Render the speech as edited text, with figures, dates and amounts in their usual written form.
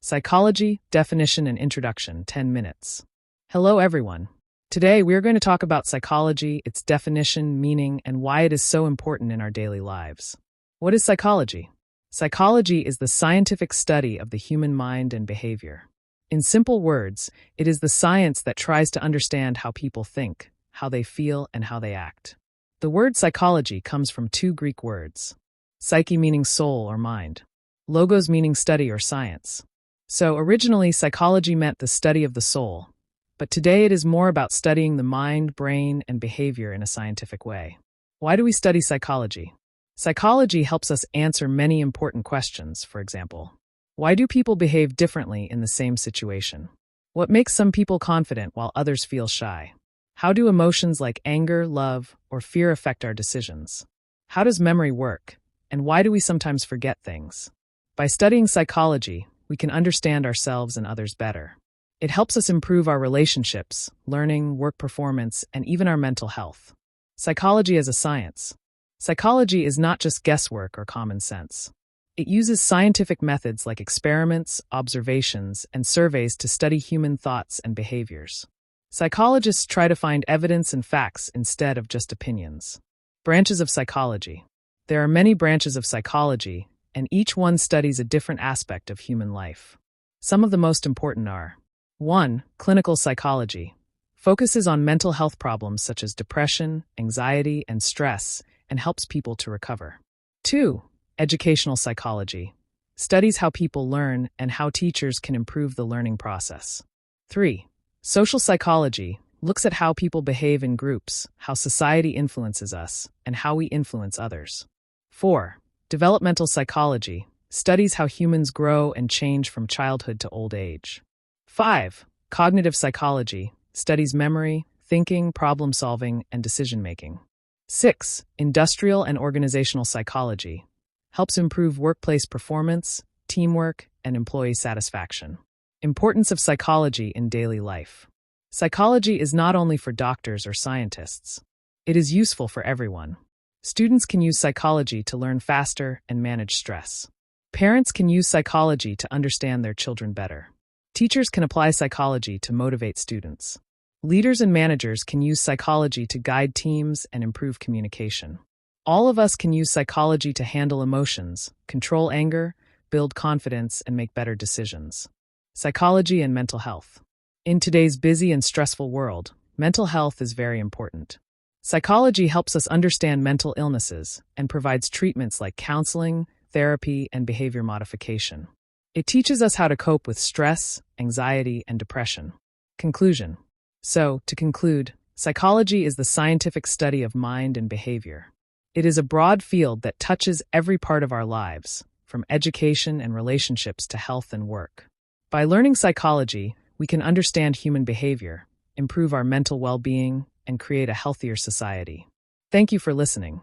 Psychology, Definition and Introduction, 10 minutes. Hello everyone. Today we are going to talk about psychology, its definition, meaning, and why it is so important in our daily lives. What is psychology? Psychology is the scientific study of the human mind and behavior. In simple words, it is the science that tries to understand how people think, how they feel, and how they act. The word psychology comes from two Greek words. Psyche meaning soul or mind. Logos meaning study or science. So originally psychology meant the study of the soul, but today it is more about studying the mind, brain, and behavior in a scientific way. Why do we study psychology? Psychology helps us answer many important questions, for example. Why do people behave differently in the same situation? What makes some people confident while others feel shy? How do emotions like anger, love, or fear affect our decisions? How does memory work? And why do we sometimes forget things? By studying psychology, we can understand ourselves and others better. It helps us improve our relationships, learning, work performance, and even our mental health. Psychology as a science. Psychology is not just guesswork or common sense. It uses scientific methods like experiments, observations, and surveys to study human thoughts and behaviors. Psychologists try to find evidence and facts instead of just opinions. Branches of psychology. There are many branches of psychology, and each one studies a different aspect of human life. Some of the most important are: 1. Clinical psychology. Focuses on mental health problems such as depression, anxiety, and stress, and helps people to recover. 2. Educational psychology. Studies how people learn and how teachers can improve the learning process. 3. Social psychology. Looks at how people behave in groups, how society influences us, and how we influence others. 4. Developmental psychology. Studies how humans grow and change from childhood to old age. 5. Cognitive psychology. Studies memory, thinking, problem-solving, and decision-making. 6. Industrial and organizational psychology. Helps improve workplace performance, teamwork, and employee satisfaction. Importance of psychology in daily life. Psychology is not only for doctors or scientists. It is useful for everyone. Students can use psychology to learn faster and manage stress. Parents can use psychology to understand their children better. Teachers can apply psychology to motivate students. Leaders and managers can use psychology to guide teams and improve communication. All of us can use psychology to handle emotions, control anger, build confidence, and make better decisions. Psychology and mental health. In today's busy and stressful world, mental health is very important. Psychology helps us understand mental illnesses and provides treatments like counseling, therapy, and behavior modification. It teaches us how to cope with stress, anxiety, and depression. Conclusion. So, to conclude, psychology is the scientific study of mind and behavior. It is a broad field that touches every part of our lives, from education and relationships to health and work. By learning psychology, we can understand human behavior, improve our mental well-being, and create a healthier society. Thank you for listening.